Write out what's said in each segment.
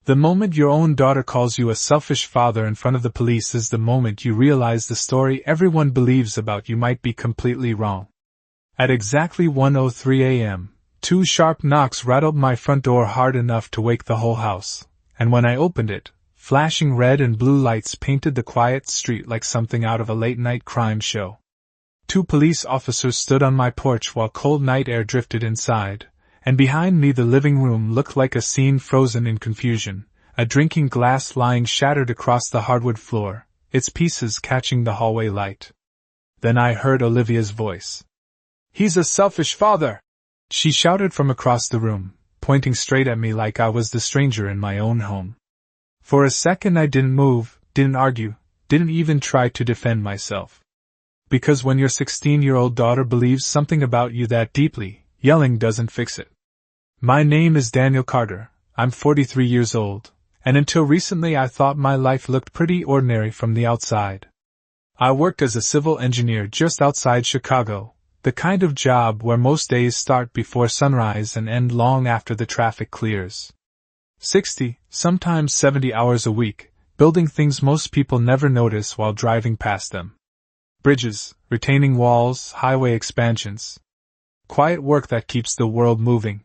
The moment your own daughter calls you a selfish father in front of the police is the moment you realize the story everyone believes about you might be completely wrong. At exactly 1:03 a.m., 2 sharp knocks rattled my front door hard enough to wake the whole house, and when I opened it, flashing red and blue lights painted the quiet street like something out of a late-night crime show. 2 police officers stood on my porch while cold night air drifted inside, and behind me the living room looked like a scene frozen in confusion, a drinking glass lying shattered across the hardwood floor, its pieces catching the hallway light. Then I heard Olivia's voice. "He's a selfish father!" she shouted from across the room, pointing straight at me like I was the stranger in my own home. For a second I didn't move, didn't argue, didn't even try to defend myself. Because when your 16-year-old daughter believes something about you that deeply, yelling doesn't fix it. My name is Daniel Carter, I'm 43 years old, and until recently I thought my life looked pretty ordinary from the outside. I worked as a civil engineer just outside Chicago, the kind of job where most days start before sunrise and end long after the traffic clears. 60, sometimes 70 hours a week, building things most people never notice while driving past them. Bridges, retaining walls, highway expansions. Quiet work that keeps the world moving.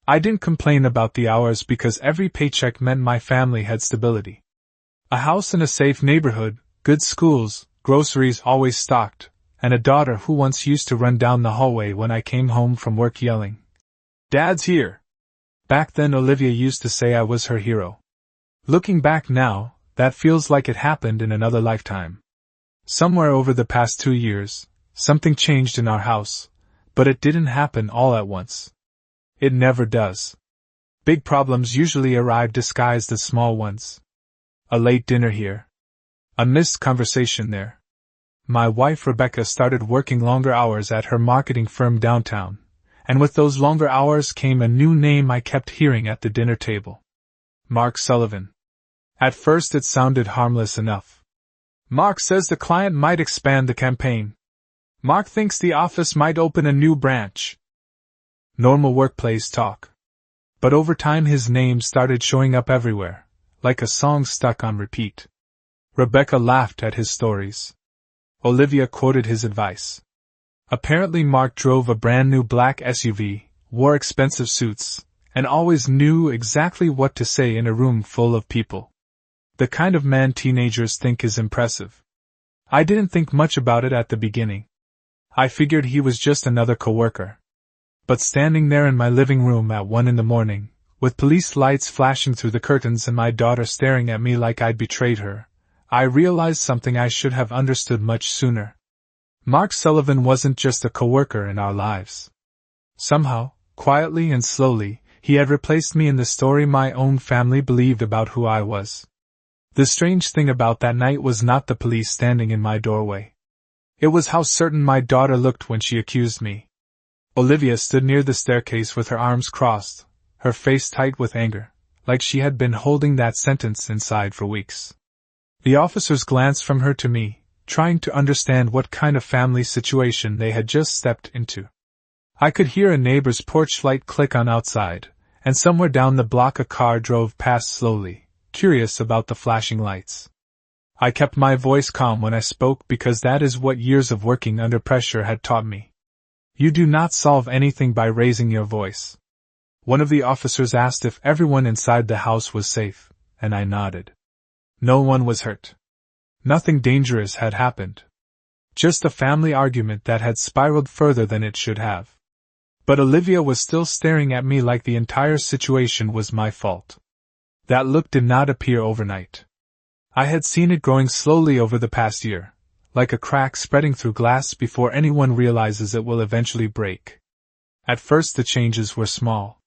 I didn't complain about the hours because every paycheck meant my family had stability. A house in a safe neighborhood, good schools, groceries always stocked, and a daughter who once used to run down the hallway when I came home from work yelling, "Dad's here!" Back then Olivia used to say I was her hero. Looking back now, that feels like it happened in another lifetime. Somewhere over the past 2 years, something changed in our house, but it didn't happen all at once. It never does. Big problems usually arrive disguised as small ones. A late dinner here. A missed conversation there. My wife Rebecca started working longer hours at her marketing firm downtown, and with those longer hours came a new name I kept hearing at the dinner table. Mark Sullivan. At first it sounded harmless enough. Mark says the client might expand the campaign. Mark thinks the office might open a new branch. Normal workplace talk. But over time his name started showing up everywhere, like a song stuck on repeat. Rebecca laughed at his stories. Olivia quoted his advice. Apparently Mark drove a brand new black SUV, wore expensive suits, and always knew exactly what to say in a room full of people. The kind of man teenagers think is impressive. I didn't think much about it at the beginning. I figured he was just another coworker. But standing there in my living room at 1 a.m, with police lights flashing through the curtains and my daughter staring at me like I'd betrayed her, I realized something I should have understood much sooner. Mark Sullivan wasn't just a coworker in our lives. Somehow, quietly and slowly, he had replaced me in the story my own family believed about who I was. The strange thing about that night was not the police standing in my doorway. It was how certain my daughter looked when she accused me. Olivia stood near the staircase with her arms crossed, her face tight with anger, like she had been holding that sentence inside for weeks. The officers glanced from her to me, trying to understand what kind of family situation they had just stepped into. I could hear a neighbor's porch light click on outside, and somewhere down the block a car drove past slowly, curious about the flashing lights. I kept my voice calm when I spoke because that is what years of working under pressure had taught me. You do not solve anything by raising your voice. One of the officers asked if everyone inside the house was safe, and I nodded. No one was hurt. Nothing dangerous had happened. Just a family argument that had spiraled further than it should have. But Olivia was still staring at me like the entire situation was my fault. That look did not appear overnight. I had seen it growing slowly over the past year, like a crack spreading through glass before anyone realizes it will eventually break. At first the changes were small.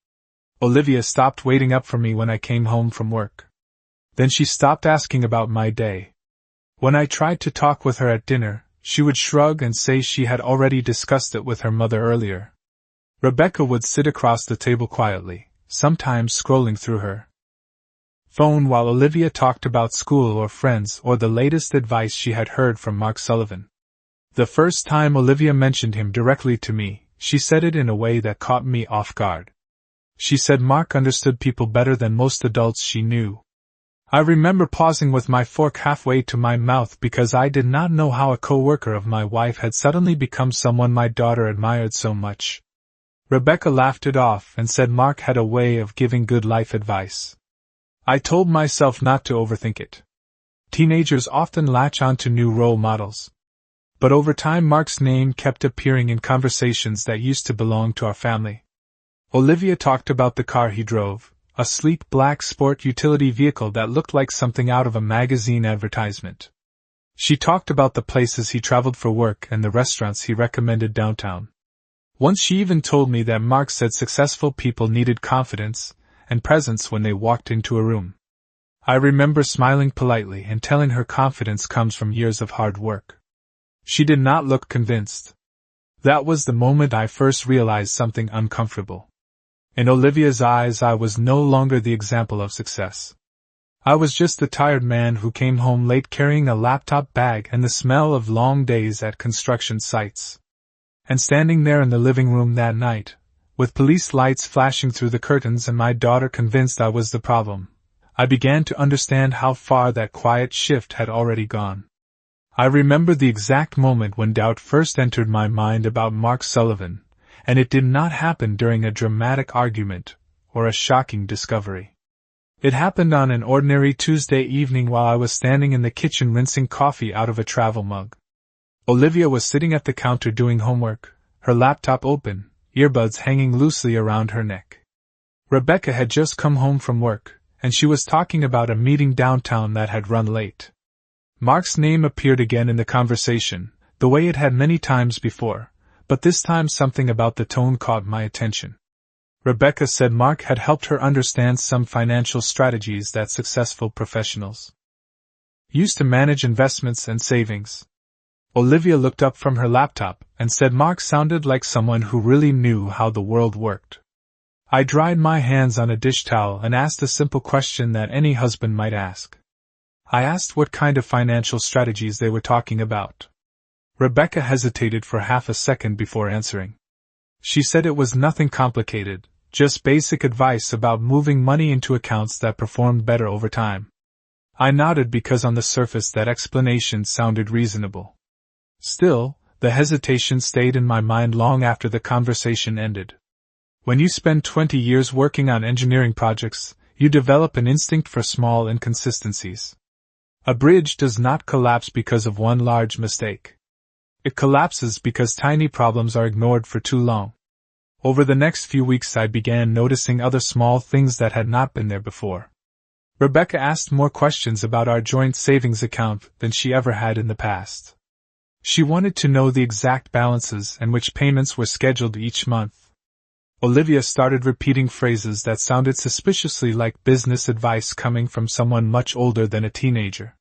Olivia stopped waiting up for me when I came home from work. Then she stopped asking about my day. When I tried to talk with her at dinner, she would shrug and say she had already discussed it with her mother earlier. Rebecca would sit across the table quietly, sometimes scrolling through her phone while Olivia talked about school or friends or the latest advice she had heard from Mark Sullivan. The first time Olivia mentioned him directly to me, she said it in a way that caught me off guard. She said Mark understood people better than most adults she knew. I remember pausing with my fork halfway to my mouth because I did not know how a co-worker of my wife had suddenly become someone my daughter admired so much. Rebecca laughed it off and said Mark had a way of giving good life advice. I told myself not to overthink it. Teenagers often latch on to new role models. But over time Mark's name kept appearing in conversations that used to belong to our family. Olivia talked about the car he drove, a sleek black sport utility vehicle that looked like something out of a magazine advertisement. She talked about the places he traveled for work and the restaurants he recommended downtown. Once she even told me that Mark said successful people needed confidence and presence when they walked into a room. I remember smiling politely and telling her confidence comes from years of hard work. She did not look convinced. That was the moment I first realized something uncomfortable. In Olivia's eyes, I was no longer the example of success. I was just the tired man who came home late carrying a laptop bag and the smell of long days at construction sites. And standing there in the living room that night, with police lights flashing through the curtains and my daughter convinced I was the problem, I began to understand how far that quiet shift had already gone. I remember the exact moment when doubt first entered my mind about Mark Sullivan, and it did not happen during a dramatic argument or a shocking discovery. It happened on an ordinary Tuesday evening while I was standing in the kitchen rinsing coffee out of a travel mug. Olivia was sitting at the counter doing homework, her laptop open, earbuds hanging loosely around her neck. Rebecca had just come home from work, and she was talking about a meeting downtown that had run late. Mark's name appeared again in the conversation, the way it had many times before, but this time something about the tone caught my attention. Rebecca said Mark had helped her understand some financial strategies that successful professionals used to manage investments and savings. Olivia looked up from her laptop and said Mark sounded like someone who really knew how the world worked. I dried my hands on a dish towel and asked a simple question that any husband might ask. I asked what kind of financial strategies they were talking about. Rebecca hesitated for half a second before answering. She said it was nothing complicated, just basic advice about moving money into accounts that performed better over time. I nodded because on the surface that explanation sounded reasonable. Still, the hesitation stayed in my mind long after the conversation ended. When you spend 20 years working on engineering projects, you develop an instinct for small inconsistencies. A bridge does not collapse because of one large mistake. It collapses because tiny problems are ignored for too long. Over the next few weeks I began noticing other small things that had not been there before. Rebecca asked more questions about our joint savings account than she ever had in the past. She wanted to know the exact balances and which payments were scheduled each month. Olivia started repeating phrases that sounded suspiciously like business advice coming from someone much older than a teenager.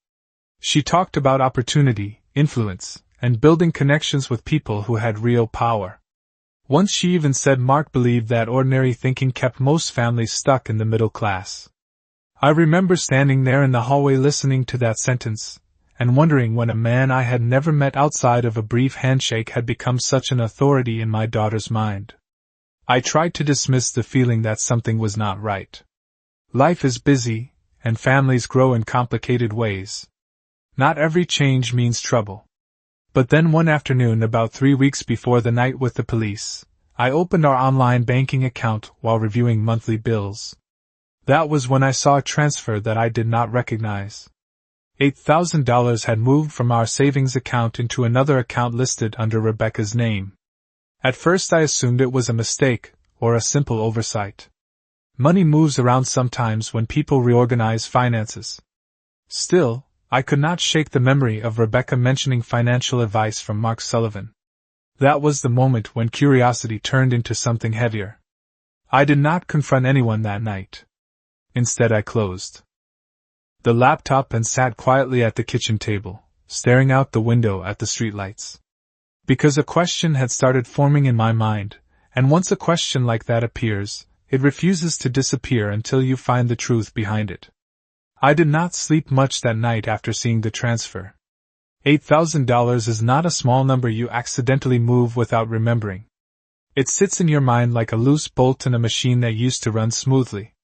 She talked about opportunity, influence, and building connections with people who had real power. Once she even said Mark believed that ordinary thinking kept most families stuck in the middle class. I remember standing there in the hallway listening to that sentence, and wondering when a man I had never met outside of a brief handshake had become such an authority in my daughter's mind. I tried to dismiss the feeling that something was not right. Life is busy, and families grow in complicated ways. Not every change means trouble. But then one afternoon about 3 weeks before the night with the police, I opened our online banking account while reviewing monthly bills. That was when I saw a transfer that I did not recognize. $8,000 had moved from our savings account into another account listed under Rebecca's name. At first I assumed it was a mistake, or a simple oversight. Money moves around sometimes when people reorganize finances. Still, I could not shake the memory of Rebecca mentioning financial advice from Mark Sullivan. That was the moment when curiosity turned into something heavier. I did not confront anyone that night. Instead I closed the laptop and sat quietly at the kitchen table, staring out the window at the streetlights. Because a question had started forming in my mind, and once a question like that appears, it refuses to disappear until you find the truth behind it. I did not sleep much that night after seeing the transfer. $8,000 is not a small number you accidentally move without remembering. It sits in your mind like a loose bolt in a machine that used to run smoothly.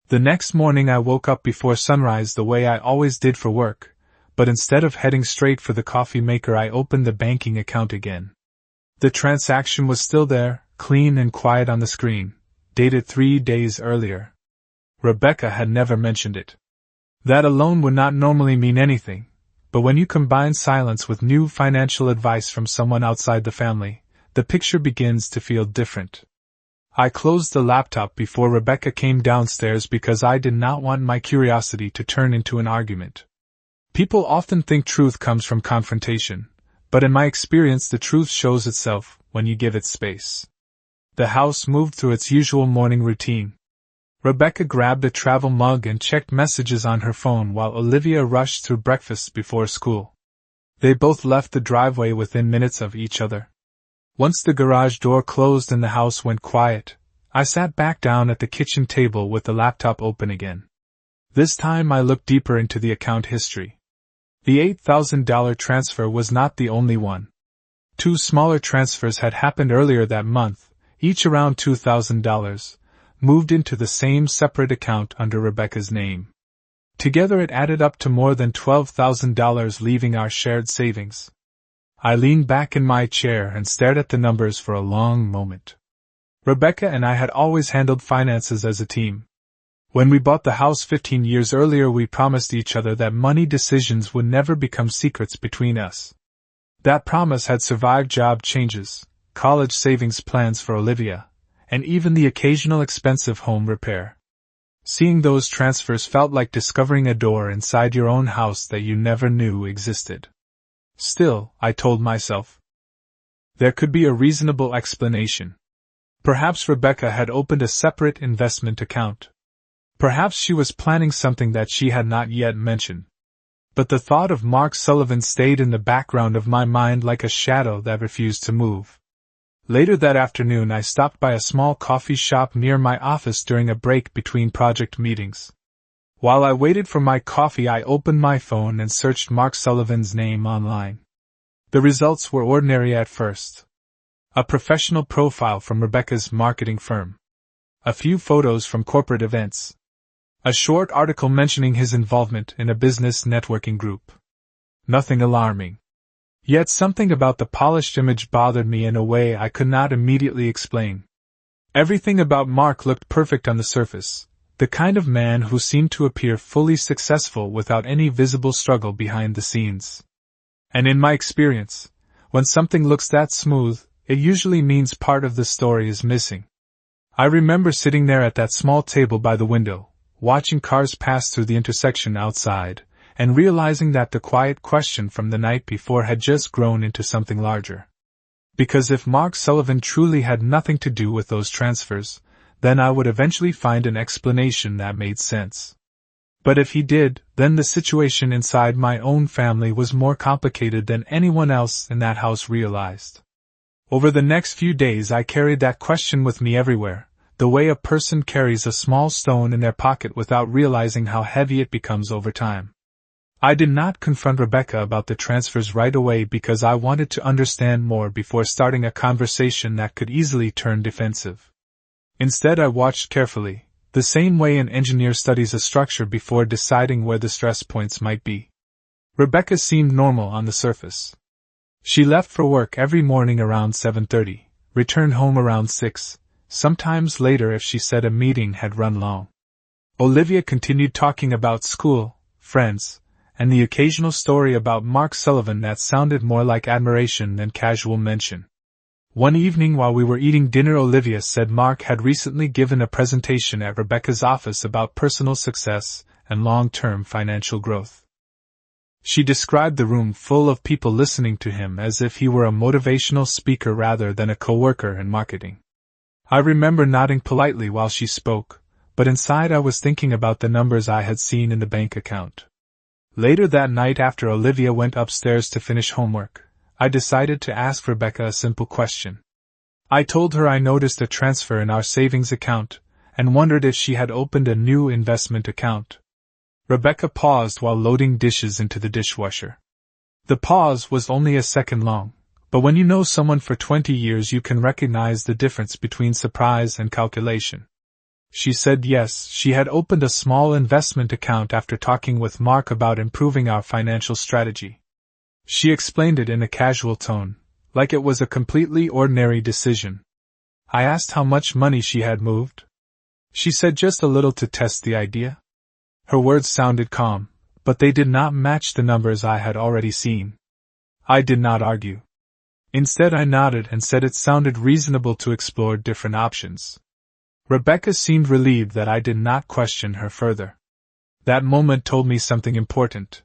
The next morning I woke up before sunrise the way I always did for work, but instead of heading straight for the coffee maker I opened the banking account again. The transaction was still there, clean and quiet on the screen, dated 3 days earlier. Rebecca had never mentioned it. That alone would not normally mean anything, but when you combine silence with new financial advice from someone outside the family, the picture begins to feel different. I closed the laptop before Rebecca came downstairs because I did not want my curiosity to turn into an argument. People often think truth comes from confrontation, but in my experience the truth shows itself when you give it space. The house moved through its usual morning routine. Rebecca grabbed a travel mug and checked messages on her phone while Olivia rushed through breakfast before school. They both left the driveway within minutes of each other. Once the garage door closed and the house went quiet, I sat back down at the kitchen table with the laptop open again. This time I looked deeper into the account history. The $8,000 transfer was not the only one. 2 smaller transfers had happened earlier that month, each around $2,000, moved into the same separate account under Rebecca's name. Together it added up to more than $12,000, leaving our shared savings. I leaned back in my chair and stared at the numbers for a long moment. Rebecca and I had always handled finances as a team. When we bought the house 15 years earlier, we promised each other that money decisions would never become secrets between us. That promise had survived job changes, college savings plans for Olivia, and even the occasional expensive home repair. Seeing those transfers felt like discovering a door inside your own house that you never knew existed. Still, I told myself, there could be a reasonable explanation. Perhaps Rebecca had opened a separate investment account. Perhaps she was planning something that she had not yet mentioned. But the thought of Mark Sullivan stayed in the background of my mind like a shadow that refused to move. Later that afternoon I stopped by a small coffee shop near my office during a break between project meetings. While I waited for my coffee, I opened my phone and searched Mark Sullivan's name online. The results were ordinary at first. A professional profile from Rebecca's marketing firm. A few photos from corporate events. A short article mentioning his involvement in a business networking group. Nothing alarming. Yet something about the polished image bothered me in a way I could not immediately explain. Everything about Mark looked perfect on the surface. The kind of man who seemed to appear fully successful without any visible struggle behind the scenes. And in my experience, when something looks that smooth, it usually means part of the story is missing. I remember sitting there at that small table by the window, watching cars pass through the intersection outside, and realizing that the quiet question from the night before had just grown into something larger. Because if Mark Sullivan truly had nothing to do with those transfers, then I would eventually find an explanation that made sense. But if he did, then the situation inside my own family was more complicated than anyone else in that house realized. Over the next few days I carried that question with me everywhere, the way a person carries a small stone in their pocket without realizing how heavy it becomes over time. I did not confront Rebecca about the transfers right away because I wanted to understand more before starting a conversation that could easily turn defensive. Instead, I watched carefully, the same way an engineer studies a structure before deciding where the stress points might be. Rebecca seemed normal on the surface. She left for work every morning around 7:30, returned home around 6, sometimes later if she said a meeting had run long. Olivia continued talking about school, friends, and the occasional story about Mark Sullivan that sounded more like admiration than casual mention. One evening while we were eating dinner, Olivia said Mark had recently given a presentation at Rebecca's office about personal success and long-term financial growth. She described the room full of people listening to him as if he were a motivational speaker rather than a coworker in marketing. I remember nodding politely while she spoke, but inside I was thinking about the numbers I had seen in the bank account. Later that night, after Olivia went upstairs to finish homework, I decided to ask Rebecca a simple question. I told her I noticed a transfer in our savings account, and wondered if she had opened a new investment account. Rebecca paused while loading dishes into the dishwasher. The pause was only a second long, But when you know someone for 20 years, you can recognize the difference between surprise and calculation. She said yes, she had opened a small investment account after talking with Mark about improving our financial strategy. She explained it in a casual tone, like it was a completely ordinary decision. I asked how much money she had moved. She said just a little to test the idea. Her words sounded calm, but they did not match the numbers I had already seen. I did not argue. Instead, I nodded and said it sounded reasonable to explore different options. Rebecca seemed relieved that I did not question her further. That moment told me something important.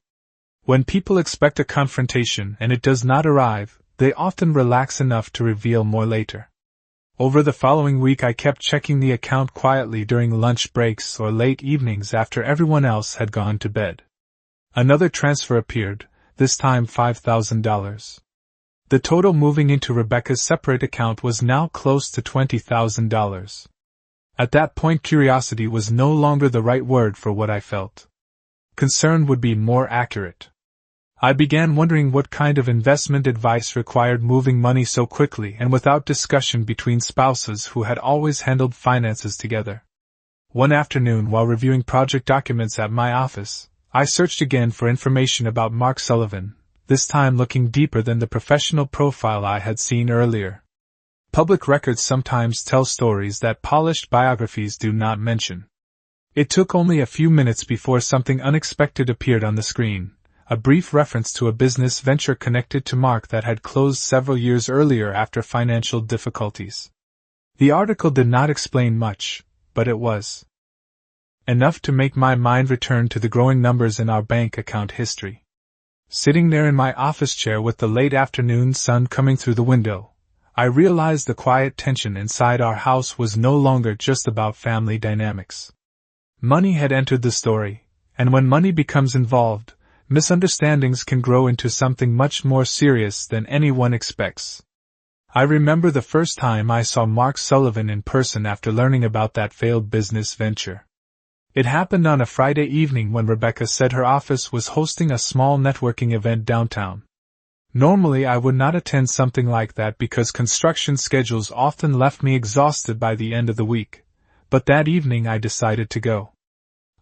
When people expect a confrontation and it does not arrive, they often relax enough to reveal more later. Over the following week, I kept checking the account quietly during lunch breaks or late evenings after everyone else had gone to bed. Another transfer appeared, this time $5,000. The total moving into Rebecca's separate account was now close to $20,000. At that point, curiosity was no longer the right word for what I felt. Concern would be more accurate. I began wondering what kind of investment advice required moving money so quickly and without discussion between spouses who had always handled finances together. One afternoon, while reviewing project documents at my office, I searched again for information about Mark Sullivan, this time looking deeper than the professional profile I had seen earlier. Public records sometimes tell stories that polished biographies do not mention. It took only a few minutes before something unexpected appeared on the screen, a brief reference to a business venture connected to Mark that had closed several years earlier after financial difficulties. The article did not explain much, but it was enough to make my mind return to the growing numbers in our bank account history. Sitting there in my office chair with the late afternoon sun coming through the window, I realized the quiet tension inside our house was no longer just about family dynamics. Money had entered the story, and when money becomes involved, misunderstandings can grow into something much more serious than anyone expects. I remember the first time I saw Mark Sullivan in person after learning about that failed business venture. It happened on a Friday evening when Rebecca said her office was hosting a small networking event downtown. Normally I would not attend something like that because construction schedules often left me exhausted by the end of the week, but that evening I decided to go.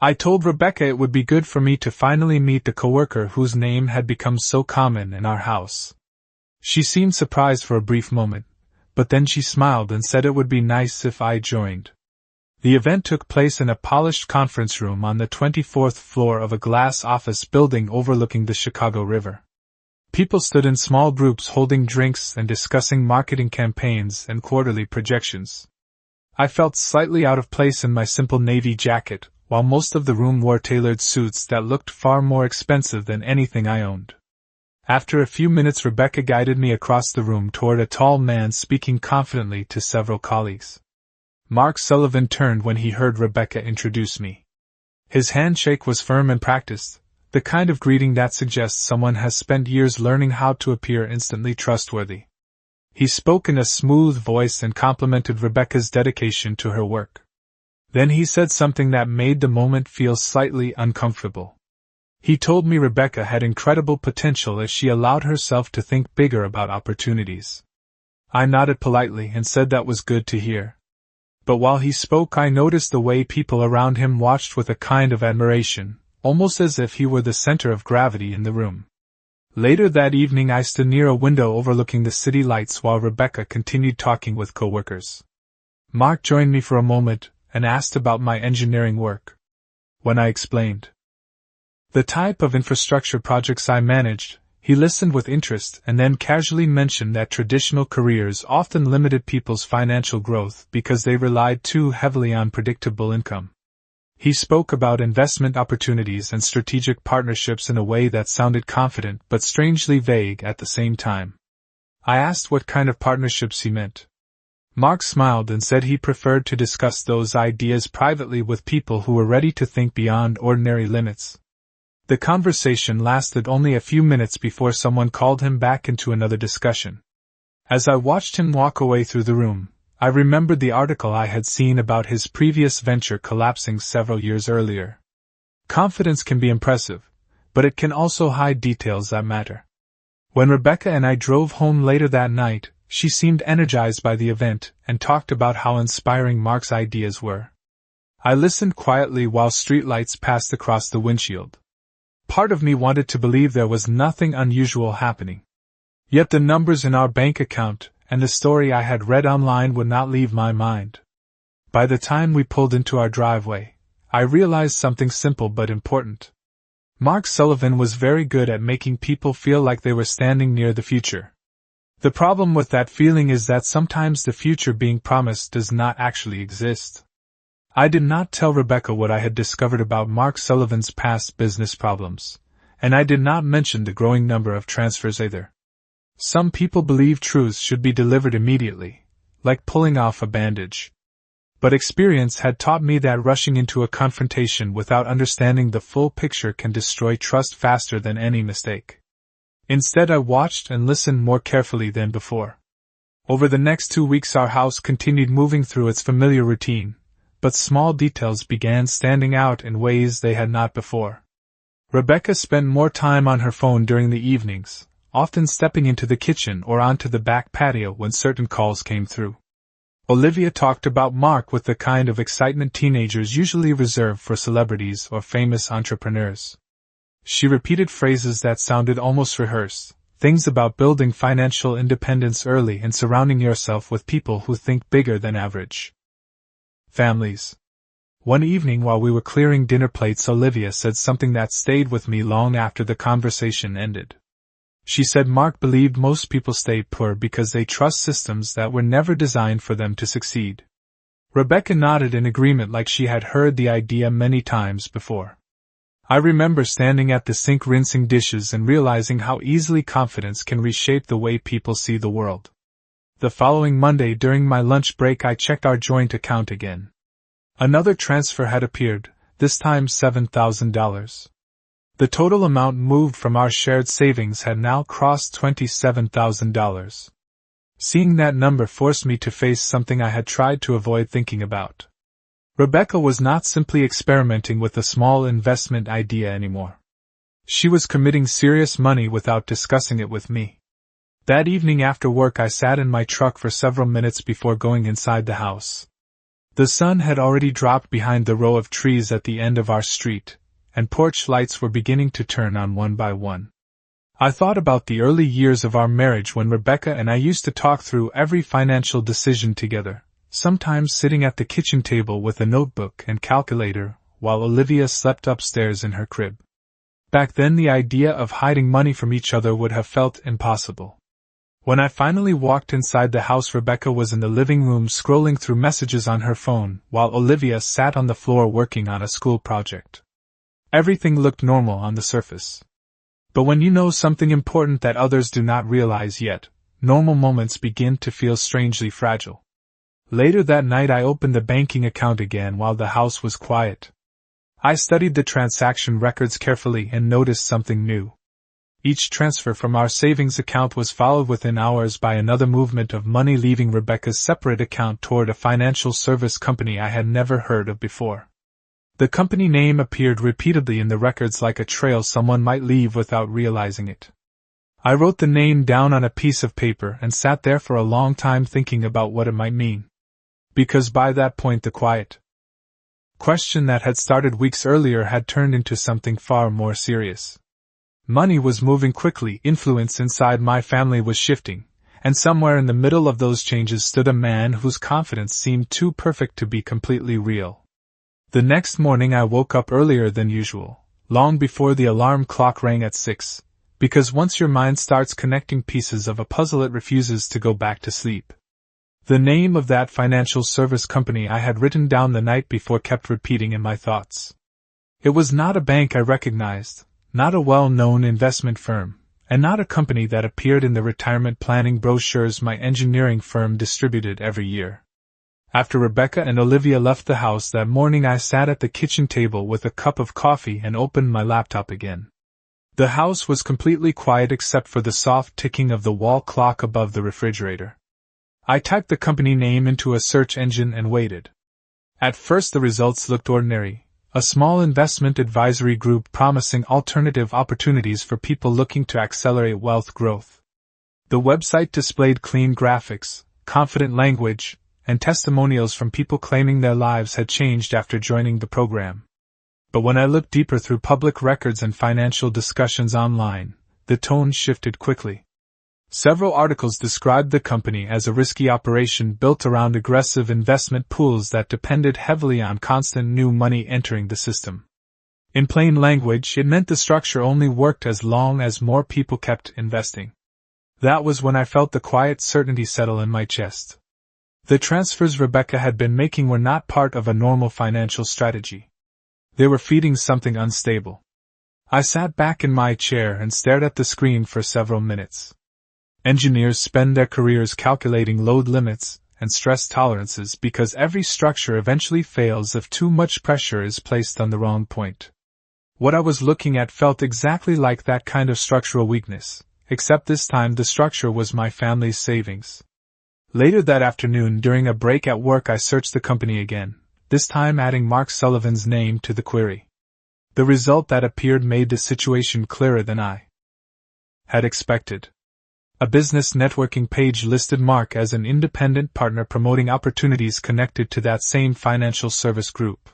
I told Rebecca it would be good for me to finally meet the coworker whose name had become so common in our house. She seemed surprised for a brief moment, but then she smiled and said it would be nice if I joined. The event took place in a polished conference room on the 24th floor of a glass office building overlooking the Chicago River. People stood in small groups holding drinks and discussing marketing campaigns and quarterly projections. I felt slightly out of place in my simple navy jacket, while most of the room wore tailored suits that looked far more expensive than anything I owned. After a few minutes, Rebecca guided me across the room toward a tall man speaking confidently to several colleagues. Mark Sullivan turned when he heard Rebecca introduce me. His handshake was firm and practiced, the kind of greeting that suggests someone has spent years learning how to appear instantly trustworthy. He spoke in a smooth voice and complimented Rebecca's dedication to her work. Then he said something that made the moment feel slightly uncomfortable. He told me Rebecca had incredible potential if she allowed herself to think bigger about opportunities. I nodded politely and said that was good to hear. But while he spoke, I noticed the way people around him watched with a kind of admiration, almost as if he were the center of gravity in the room. Later that evening, I stood near a window overlooking the city lights while Rebecca continued talking with coworkers. Mark joined me for a moment and asked about my engineering work. When I explained the type of infrastructure projects I managed, he listened with interest and then casually mentioned that traditional careers often limited people's financial growth because they relied too heavily on predictable income. He spoke about investment opportunities and strategic partnerships in a way that sounded confident but strangely vague at the same time. I asked what kind of partnerships he meant. Mark smiled and said he preferred to discuss those ideas privately with people who were ready to think beyond ordinary limits. The conversation lasted only a few minutes before someone called him back into another discussion. As I watched him walk away through the room, I remembered the article I had seen about his previous venture collapsing several years earlier. Confidence can be impressive, but it can also hide details that matter. When Rebecca and I drove home later that night, she seemed energized by the event and talked about how inspiring Mark's ideas were. I listened quietly while streetlights passed across the windshield. Part of me wanted to believe there was nothing unusual happening. Yet the numbers in our bank account and the story I had read online would not leave my mind. By the time we pulled into our driveway, I realized something simple but important. Mark Sullivan was very good at making people feel like they were standing near the future. The problem with that feeling is that sometimes the future being promised does not actually exist. I did not tell Rebecca what I had discovered about Mark Sullivan's past business problems, and I did not mention the growing number of transfers either. Some people believe truths should be delivered immediately, like pulling off a bandage. But experience had taught me that rushing into a confrontation without understanding the full picture can destroy trust faster than any mistake. Instead, I watched and listened more carefully than before. Over the next 2 weeks, our house continued moving through its familiar routine, but small details began standing out in ways they had not before. Rebecca spent more time on her phone during the evenings, often stepping into the kitchen or onto the back patio when certain calls came through. Olivia talked about Mark with the kind of excitement teenagers usually reserve for celebrities or famous entrepreneurs. She repeated phrases that sounded almost rehearsed, things about building financial independence early and surrounding yourself with people who think bigger than average. Families. One evening while we were clearing dinner plates, Olivia said something that stayed with me long after the conversation ended. She said Mark believed most people stay poor because they trust systems that were never designed for them to succeed. Rebecca nodded in agreement, like she had heard the idea many times before. I remember standing at the sink rinsing dishes and realizing how easily confidence can reshape the way people see the world. The following Monday during my lunch break, I checked our joint account again. Another transfer had appeared, this time $7,000. The total amount moved from our shared savings had now crossed $27,000. Seeing that number forced me to face something I had tried to avoid thinking about. Rebecca was not simply experimenting with a small investment idea anymore. She was committing serious money without discussing it with me. That evening after work, I sat in my truck for several minutes before going inside the house. The sun had already dropped behind the row of trees at the end of our street, and porch lights were beginning to turn on one by one. I thought about the early years of our marriage when Rebecca and I used to talk through every financial decision together, sometimes sitting at the kitchen table with a notebook and calculator while Olivia slept upstairs in her crib. Back then, the idea of hiding money from each other would have felt impossible. When I finally walked inside the house, Rebecca was in the living room scrolling through messages on her phone while Olivia sat on the floor working on a school project. Everything looked normal on the surface. But when you know something important that others do not realize yet, normal moments begin to feel strangely fragile. Later that night, I opened the banking account again while the house was quiet. I studied the transaction records carefully and noticed something new. Each transfer from our savings account was followed within hours by another movement of money leaving Rebecca's separate account toward a financial service company I had never heard of before. The company name appeared repeatedly in the records, like a trail someone might leave without realizing it. I wrote the name down on a piece of paper and sat there for a long time thinking about what it might mean. Because by that point, the quiet question that had started weeks earlier had turned into something far more serious. Money was moving quickly, influence inside my family was shifting, and somewhere in the middle of those changes stood a man whose confidence seemed too perfect to be completely real. The next morning I woke up earlier than usual, long before the alarm clock rang at 6, because once your mind starts connecting pieces of a puzzle, it refuses to go back to sleep. The name of that financial service company I had written down the night before kept repeating in my thoughts. It was not a bank I recognized, not a well-known investment firm, and not a company that appeared in the retirement planning brochures my engineering firm distributed every year. After Rebecca and Olivia left the house that morning, I sat at the kitchen table with a cup of coffee and opened my laptop again. The house was completely quiet except for the soft ticking of the wall clock above the refrigerator. I typed the company name into a search engine and waited. At first the results looked ordinary, a small investment advisory group promising alternative opportunities for people looking to accelerate wealth growth. The website displayed clean graphics, confident language, and testimonials from people claiming their lives had changed after joining the program. But when I looked deeper through public records and financial discussions online, the tone shifted quickly. Several articles described the company as a risky operation built around aggressive investment pools that depended heavily on constant new money entering the system. In plain language, it meant the structure only worked as long as more people kept investing. That was when I felt the quiet certainty settle in my chest. The transfers Rebecca had been making were not part of a normal financial strategy. They were feeding something unstable. I sat back in my chair and stared at the screen for several minutes. Engineers spend their careers calculating load limits and stress tolerances because every structure eventually fails if too much pressure is placed on the wrong point. What I was looking at felt exactly like that kind of structural weakness, except this time the structure was my family's savings. Later that afternoon, during a break at work, I searched the company again, this time adding Mark Sullivan's name to the query. The result that appeared made the situation clearer than I had expected. A business networking page listed Mark as an independent partner promoting opportunities connected to that same financial service group.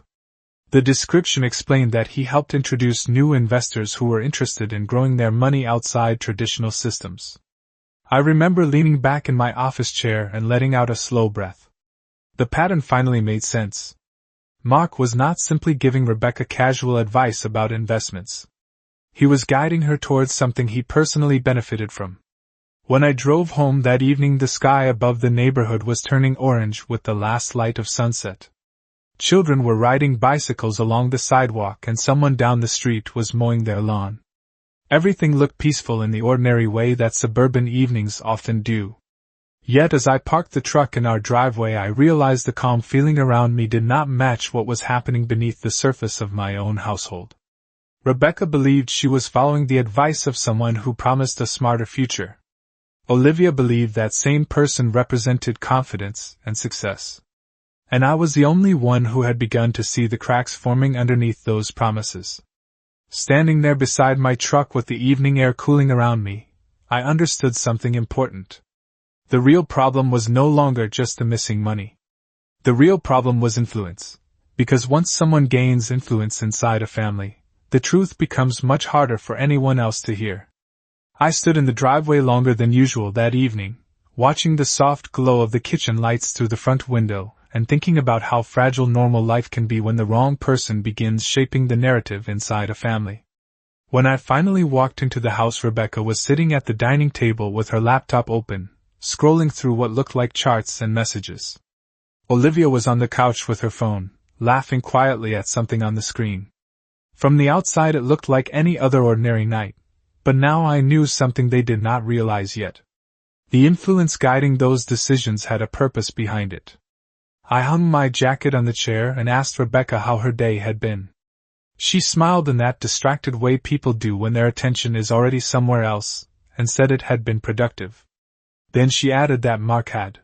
The description explained that he helped introduce new investors who were interested in growing their money outside traditional systems. I remember leaning back in my office chair and letting out a slow breath. The pattern finally made sense. Mark was not simply giving Rebecca casual advice about investments. He was guiding her towards something he personally benefited from. When I drove home that evening, the sky above the neighborhood was turning orange with the last light of sunset. Children were riding bicycles along the sidewalk and someone down the street was mowing their lawn. Everything looked peaceful in the ordinary way that suburban evenings often do. Yet as I parked the truck in our driveway, I realized the calm feeling around me did not match what was happening beneath the surface of my own household. Rebecca believed she was following the advice of someone who promised a smarter future. Olivia believed that same person represented confidence and success. And I was the only one who had begun to see the cracks forming underneath those promises. Standing there beside my truck with the evening air cooling around me, I understood something important. The real problem was no longer just the missing money. The real problem was influence, because once someone gains influence inside a family, the truth becomes much harder for anyone else to hear. I stood in the driveway longer than usual that evening, watching the soft glow of the kitchen lights through the front window, and thinking about how fragile normal life can be when the wrong person begins shaping the narrative inside a family. When I finally walked into the house, Rebecca was sitting at the dining table with her laptop open, scrolling through what looked like charts and messages. Olivia was on the couch with her phone, laughing quietly at something on the screen. From the outside it looked like any other ordinary night, but now I knew something they did not realize yet. The influence guiding those decisions had a purpose behind it. I hung my jacket on the chair and asked Rebecca how her day had been. She smiled in that distracted way people do when their attention is already somewhere else, and said it had been productive. Then she added that Mark had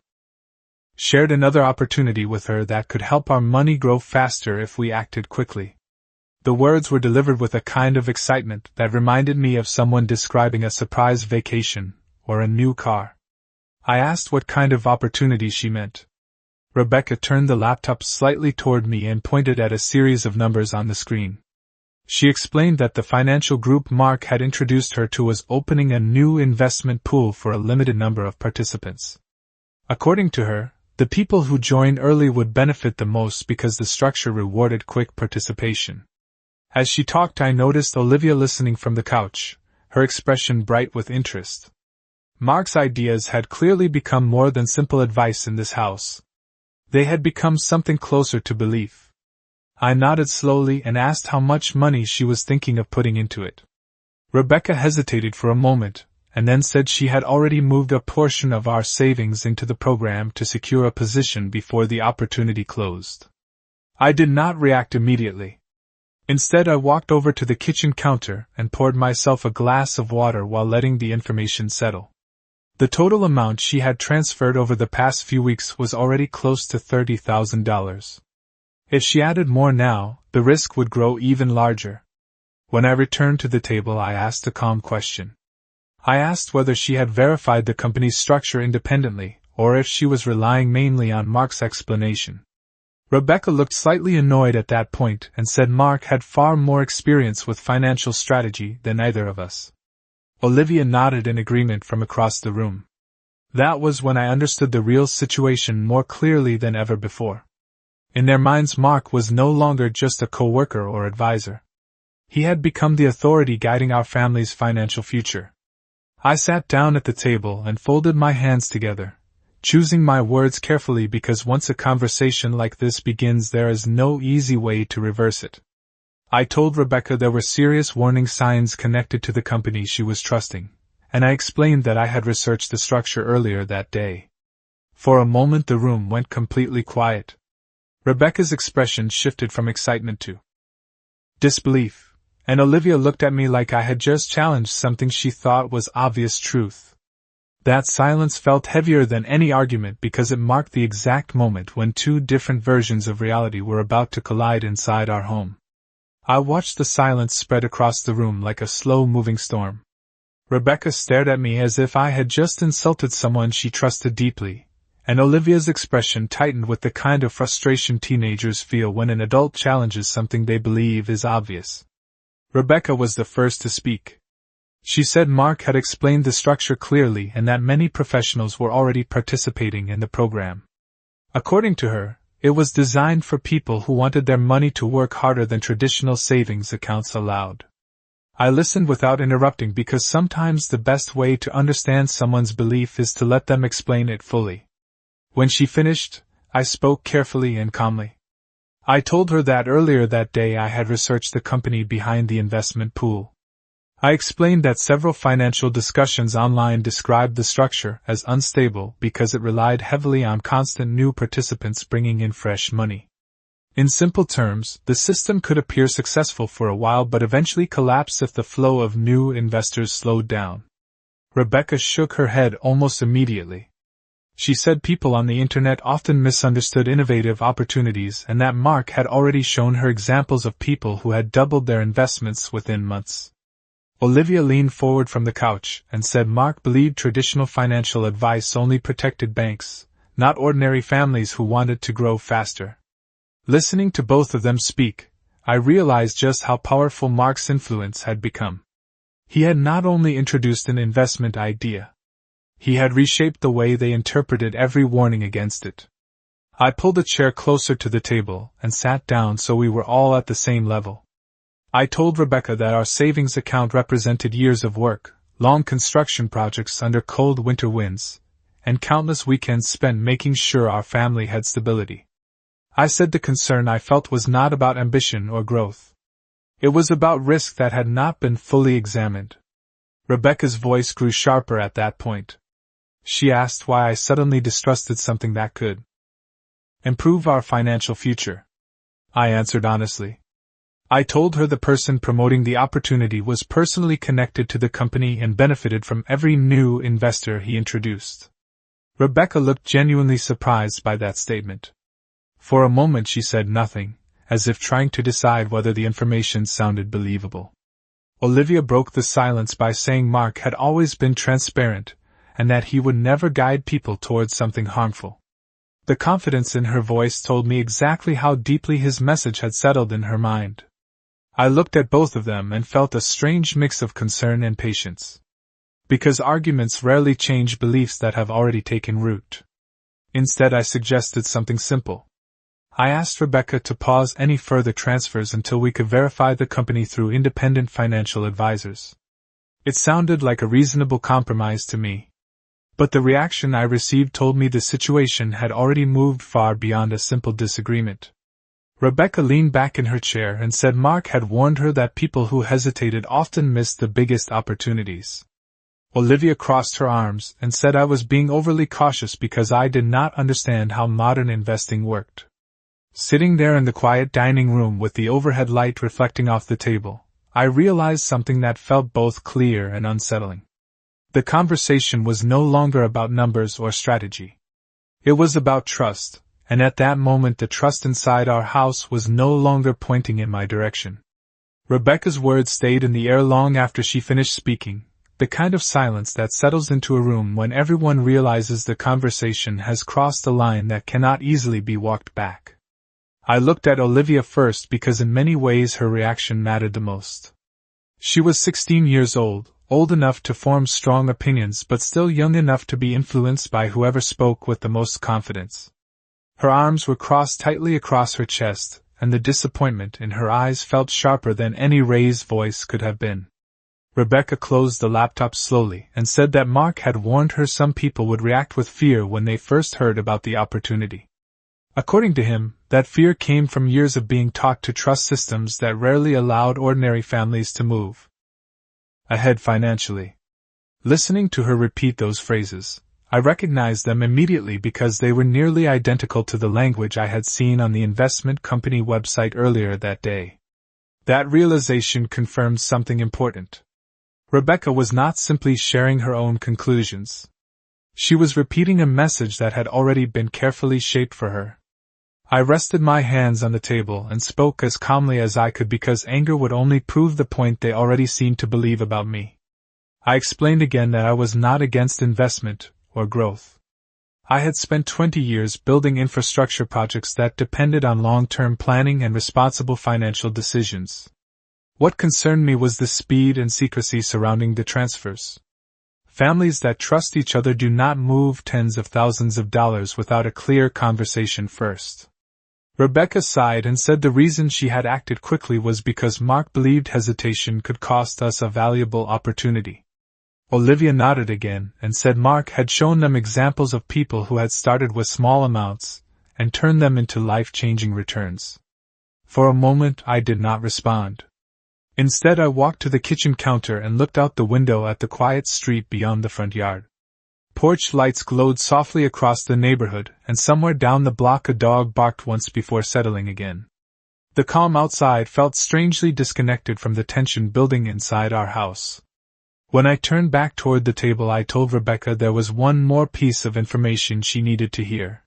shared another opportunity with her that could help our money grow faster if we acted quickly. The words were delivered with a kind of excitement that reminded me of someone describing a surprise vacation or a new car. I asked what kind of opportunity she meant. Rebecca turned the laptop slightly toward me and pointed at a series of numbers on the screen. She explained that the financial group Mark had introduced her to was opening a new investment pool for a limited number of participants. According to her, the people who joined early would benefit the most because the structure rewarded quick participation. As she talked, I noticed Olivia listening from the couch, her expression bright with interest. Mark's ideas had clearly become more than simple advice in this house. They had become something closer to belief. I nodded slowly and asked how much money she was thinking of putting into it. Rebecca hesitated for a moment, and then said she had already moved a portion of our savings into the program to secure a position before the opportunity closed. I did not react immediately. Instead, I walked over to the kitchen counter and poured myself a glass of water while letting the information settle. The total amount she had transferred over the past few weeks was already close to $30,000. If she added more now, the risk would grow even larger. When I returned to the table, I asked a calm question. I asked whether she had verified the company's structure independently, or if she was relying mainly on Mark's explanation. Rebecca looked slightly annoyed at that point and said Mark had far more experience with financial strategy than either of us. Olivia nodded in agreement from across the room. That was when I understood the real situation more clearly than ever before. In their minds, Mark was no longer just a co-worker or advisor. He had become the authority guiding our family's financial future. I sat down at the table and folded my hands together, choosing my words carefully because once a conversation like this begins, there is no easy way to reverse it. I told Rebecca there were serious warning signs connected to the company she was trusting, and I explained that I had researched the structure earlier that day. For a moment the room went completely quiet. Rebecca's expression shifted from excitement to disbelief, and Olivia looked at me like I had just challenged something she thought was obvious truth. That silence felt heavier than any argument because it marked the exact moment when two different versions of reality were about to collide inside our home. I watched the silence spread across the room like a slow-moving storm. Rebecca stared at me as if I had just insulted someone she trusted deeply, and Olivia's expression tightened with the kind of frustration teenagers feel when an adult challenges something they believe is obvious. Rebecca was the first to speak. She said Mark had explained the structure clearly and that many professionals were already participating in the program. According to her, it was designed for people who wanted their money to work harder than traditional savings accounts allowed. I listened without interrupting because sometimes the best way to understand someone's belief is to let them explain it fully. When she finished, I spoke carefully and calmly. I told her that earlier that day I had researched the company behind the investment pool. I explained that several financial discussions online described the structure as unstable because it relied heavily on constant new participants bringing in fresh money. In simple terms, the system could appear successful for a while but eventually collapse if the flow of new investors slowed down. Rebecca shook her head almost immediately. She said people on the internet often misunderstood innovative opportunities and that Mark had already shown her examples of people who had doubled their investments within months. Olivia leaned forward from the couch and said Mark believed traditional financial advice only protected banks, not ordinary families who wanted to grow faster. Listening to both of them speak, I realized just how powerful Mark's influence had become. He had not only introduced an investment idea, he had reshaped the way they interpreted every warning against it. I pulled a chair closer to the table and sat down so we were all at the same level. I told Rebecca that our savings account represented years of work, long construction projects under cold winter winds, and countless weekends spent making sure our family had stability. I said the concern I felt was not about ambition or growth. It was about risk that had not been fully examined. Rebecca's voice grew sharper at that point. She asked why I suddenly distrusted something that could improve our financial future. I answered honestly. I told her the person promoting the opportunity was personally connected to the company and benefited from every new investor he introduced. Rebecca looked genuinely surprised by that statement. For a moment she said nothing, as if trying to decide whether the information sounded believable. Olivia broke the silence by saying Mark had always been transparent, and that he would never guide people towards something harmful. The confidence in her voice told me exactly how deeply his message had settled in her mind. I looked at both of them and felt a strange mix of concern and patience. Because arguments rarely change beliefs that have already taken root. Instead, I suggested something simple. I asked Rebecca to pause any further transfers until we could verify the company through independent financial advisors. It sounded like a reasonable compromise to me. But the reaction I received told me the situation had already moved far beyond a simple disagreement. Rebecca leaned back in her chair and said Mark had warned her that people who hesitated often missed the biggest opportunities. Olivia crossed her arms and said I was being overly cautious because I did not understand how modern investing worked. Sitting there in the quiet dining room with the overhead light reflecting off the table, I realized something that felt both clear and unsettling. The conversation was no longer about numbers or strategy. It was about trust, and at that moment the trust inside our house was no longer pointing in my direction. Rebecca's words stayed in the air long after she finished speaking, the kind of silence that settles into a room when everyone realizes the conversation has crossed a line that cannot easily be walked back. I looked at Olivia first because in many ways her reaction mattered the most. She was 16 years old enough to form strong opinions but still young enough to be influenced by whoever spoke with the most confidence. Her arms were crossed tightly across her chest, and the disappointment in her eyes felt sharper than any raised voice could have been. Rebecca closed the laptop slowly and said that Mark had warned her some people would react with fear when they first heard about the opportunity. According to him, that fear came from years of being taught to trust systems that rarely allowed ordinary families to move ahead financially. Listening to her repeat those phrases, I recognized them immediately because they were nearly identical to the language I had seen on the investment company website earlier that day. That realization confirmed something important. Rebecca was not simply sharing her own conclusions. She was repeating a message that had already been carefully shaped for her. I rested my hands on the table and spoke as calmly as I could because anger would only prove the point they already seemed to believe about me. I explained again that I was not against investment or growth. I had spent 20 years building infrastructure projects that depended on long-term planning and responsible financial decisions. What concerned me was the speed and secrecy surrounding the transfers. Families that trust each other do not move tens of thousands of dollars without a clear conversation first. Rebecca sighed and said the reason she had acted quickly was because Mark believed hesitation could cost us a valuable opportunity. Olivia nodded again and said Mark had shown them examples of people who had started with small amounts and turned them into life-changing returns. For a moment I did not respond. Instead I walked to the kitchen counter and looked out the window at the quiet street beyond the front yard. Porch lights glowed softly across the neighborhood, and somewhere down the block a dog barked once before settling again. The calm outside felt strangely disconnected from the tension building inside our house. When I turned back toward the table I told Rebecca there was one more piece of information she needed to hear.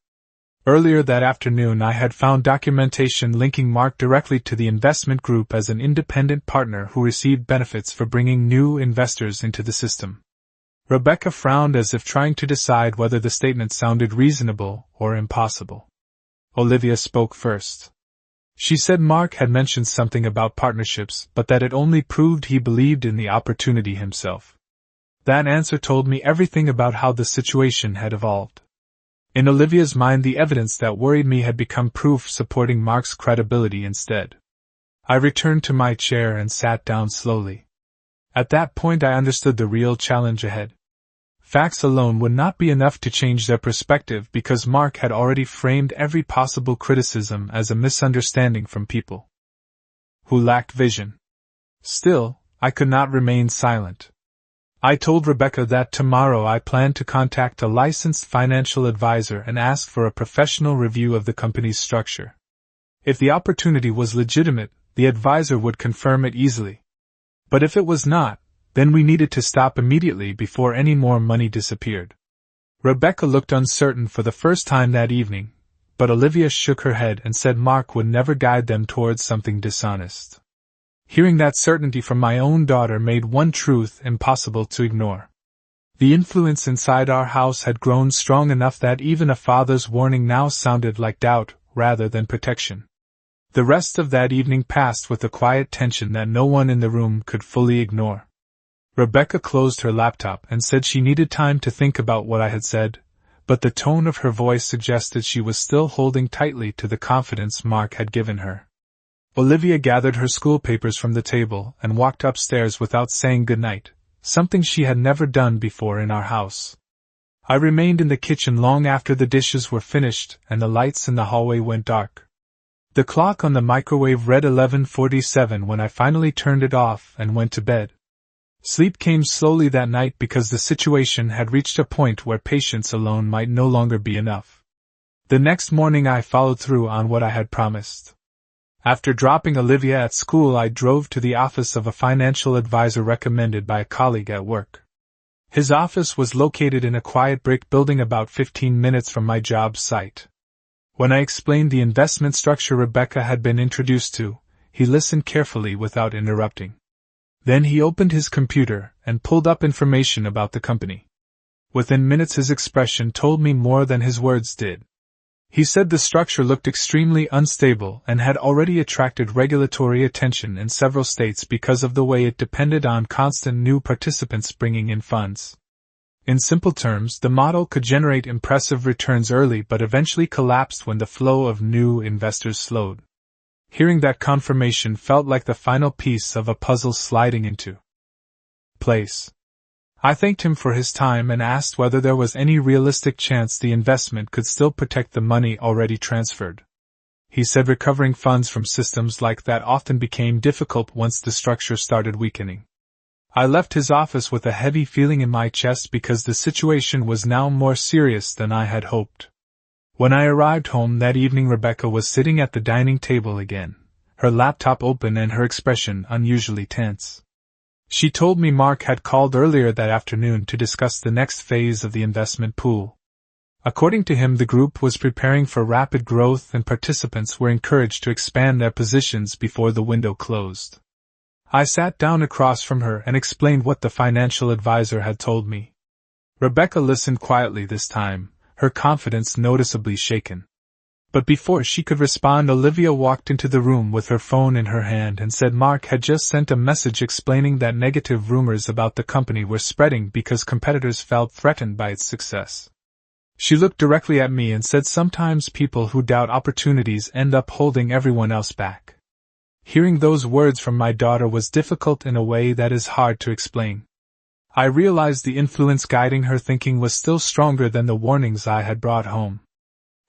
Earlier that afternoon I had found documentation linking Mark directly to the investment group as an independent partner who received benefits for bringing new investors into the system. Rebecca frowned as if trying to decide whether the statement sounded reasonable or impossible. Olivia spoke first. She said Mark had mentioned something about partnerships, but that it only proved he believed in the opportunity himself. That answer told me everything about how the situation had evolved. In Olivia's mind, the evidence that worried me had become proof supporting Mark's credibility instead. I returned to my chair and sat down slowly. At that point I understood the real challenge ahead. Facts alone would not be enough to change their perspective because Mark had already framed every possible criticism as a misunderstanding from people who lacked vision. Still, I could not remain silent. I told Rebecca that tomorrow I planned to contact a licensed financial advisor and ask for a professional review of the company's structure. If the opportunity was legitimate, the advisor would confirm it easily. But if it was not, then we needed to stop immediately before any more money disappeared. Rebecca looked uncertain for the first time that evening, but Olivia shook her head and said Mark would never guide them towards something dishonest. Hearing that certainty from my own daughter made one truth impossible to ignore. The influence inside our house had grown strong enough that even a father's warning now sounded like doubt rather than protection. The rest of that evening passed with a quiet tension that no one in the room could fully ignore. Rebecca closed her laptop and said she needed time to think about what I had said, but the tone of her voice suggested she was still holding tightly to the confidence Mark had given her. Olivia gathered her school papers from the table and walked upstairs without saying goodnight, something she had never done before in our house. I remained in the kitchen long after the dishes were finished and the lights in the hallway went dark. The clock on the microwave read 11:47 when I finally turned it off and went to bed. Sleep came slowly that night because the situation had reached a point where patience alone might no longer be enough. The next morning I followed through on what I had promised. After dropping Olivia at school, I drove to the office of a financial advisor recommended by a colleague at work. His office was located in a quiet brick building about 15 minutes from my job site. When I explained the investment structure Rebecca had been introduced to, he listened carefully without interrupting. Then he opened his computer and pulled up information about the company. Within minutes his expression told me more than his words did. He said the structure looked extremely unstable and had already attracted regulatory attention in several states because of the way it depended on constant new participants bringing in funds. In simple terms, the model could generate impressive returns early but eventually collapsed when the flow of new investors slowed. Hearing that confirmation felt like the final piece of a puzzle sliding into place. I thanked him for his time and asked whether there was any realistic chance the investment could still protect the money already transferred. He said recovering funds from systems like that often became difficult once the structure started weakening. I left his office with a heavy feeling in my chest because the situation was now more serious than I had hoped. When I arrived home that evening, Rebecca was sitting at the dining table again, her laptop open and her expression unusually tense. She told me Mark had called earlier that afternoon to discuss the next phase of the investment pool. According to him, the group was preparing for rapid growth and participants were encouraged to expand their positions before the window closed. I sat down across from her and explained what the financial advisor had told me. Rebecca listened quietly this time, her confidence noticeably shaken. But before she could respond, Olivia walked into the room with her phone in her hand and said Mark had just sent a message explaining that negative rumors about the company were spreading because competitors felt threatened by its success. She looked directly at me and said sometimes people who doubt opportunities end up holding everyone else back. Hearing those words from my daughter was difficult in a way that is hard to explain. I realized the influence guiding her thinking was still stronger than the warnings I had brought home.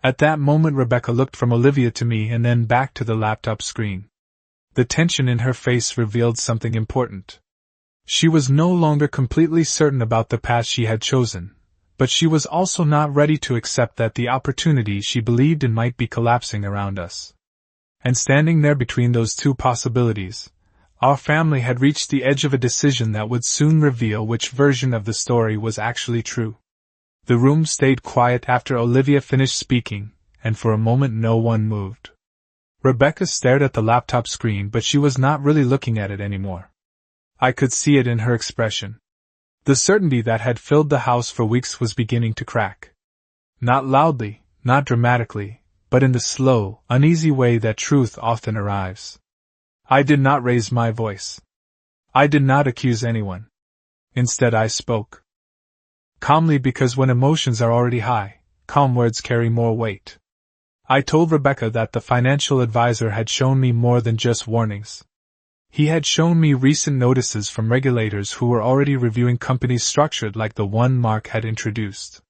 At that moment Rebecca looked from Olivia to me and then back to the laptop screen. The tension in her face revealed something important. She was no longer completely certain about the path she had chosen, but she was also not ready to accept that the opportunity she believed in might be collapsing around us. And standing there between those two possibilities, our family had reached the edge of a decision that would soon reveal which version of the story was actually true. The room stayed quiet after Olivia finished speaking, and for a moment no one moved. Rebecca stared at the laptop screen, but she was not really looking at it anymore. I could see it in her expression. The certainty that had filled the house for weeks was beginning to crack. Not loudly, not dramatically, but in the slow, uneasy way that truth often arrives. I did not raise my voice. I did not accuse anyone. Instead I spoke. Calmly, because when emotions are already high, calm words carry more weight. I told Rebecca that the financial advisor had shown me more than just warnings. He had shown me recent notices from regulators who were already reviewing companies structured like the one Mark had introduced.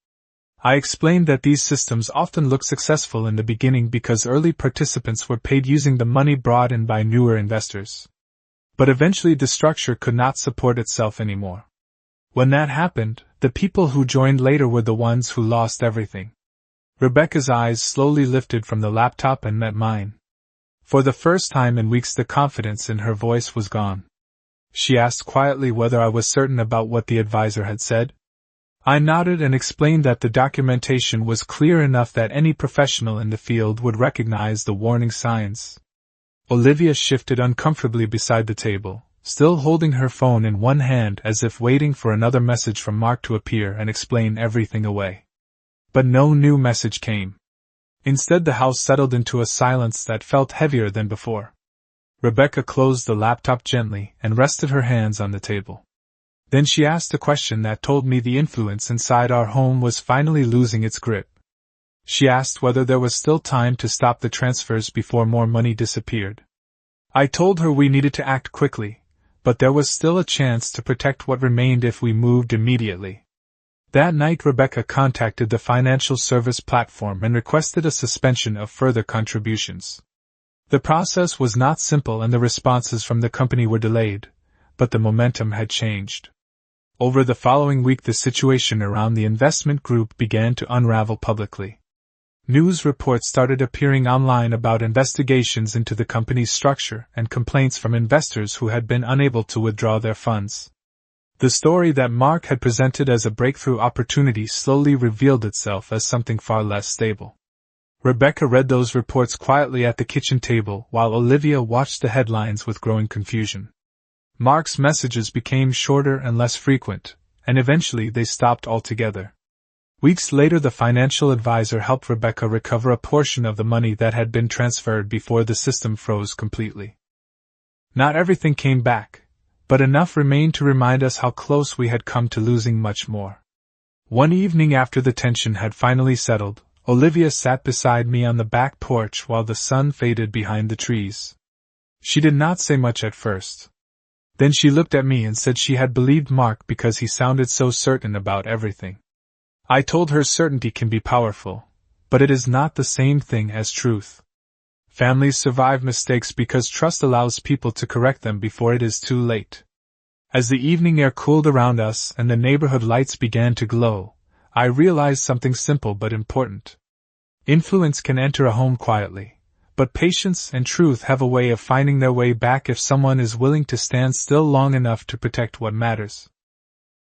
I explained that these systems often look successful in the beginning because early participants were paid using the money brought in by newer investors. But eventually the structure could not support itself anymore. When that happened, the people who joined later were the ones who lost everything. Rebecca's eyes slowly lifted from the laptop and met mine. For the first time in weeks the confidence in her voice was gone. She asked quietly whether I was certain about what the advisor had said. I nodded and explained that the documentation was clear enough that any professional in the field would recognize the warning signs. Olivia shifted uncomfortably beside the table, still holding her phone in one hand as if waiting for another message from Mark to appear and explain everything away. But no new message came. Instead the house settled into a silence that felt heavier than before. Rebecca closed the laptop gently and rested her hands on the table. Then she asked a question that told me the influence inside our home was finally losing its grip. She asked whether there was still time to stop the transfers before more money disappeared. I told her we needed to act quickly, but there was still a chance to protect what remained if we moved immediately. That night Rebecca contacted the financial service platform and requested a suspension of further contributions. The process was not simple and the responses from the company were delayed, but the momentum had changed. Over the following week the situation around the investment group began to unravel publicly. News reports started appearing online about investigations into the company's structure and complaints from investors who had been unable to withdraw their funds. The story that Mark had presented as a breakthrough opportunity slowly revealed itself as something far less stable. Rebecca read those reports quietly at the kitchen table while Olivia watched the headlines with growing confusion. Mark's messages became shorter and less frequent, and eventually they stopped altogether. Weeks later, the financial advisor helped Rebecca recover a portion of the money that had been transferred before the system froze completely. Not everything came back, but enough remained to remind us how close we had come to losing much more. One evening after the tension had finally settled, Olivia sat beside me on the back porch while the sun faded behind the trees. She did not say much at first. Then she looked at me and said she had believed Mark because he sounded so certain about everything. I told her certainty can be powerful, but it is not the same thing as truth. Families survive mistakes because trust allows people to correct them before it is too late. As the evening air cooled around us and the neighborhood lights began to glow, I realized something simple but important. Influence can enter a home quietly, but patience and truth have a way of finding their way back if someone is willing to stand still long enough to protect what matters.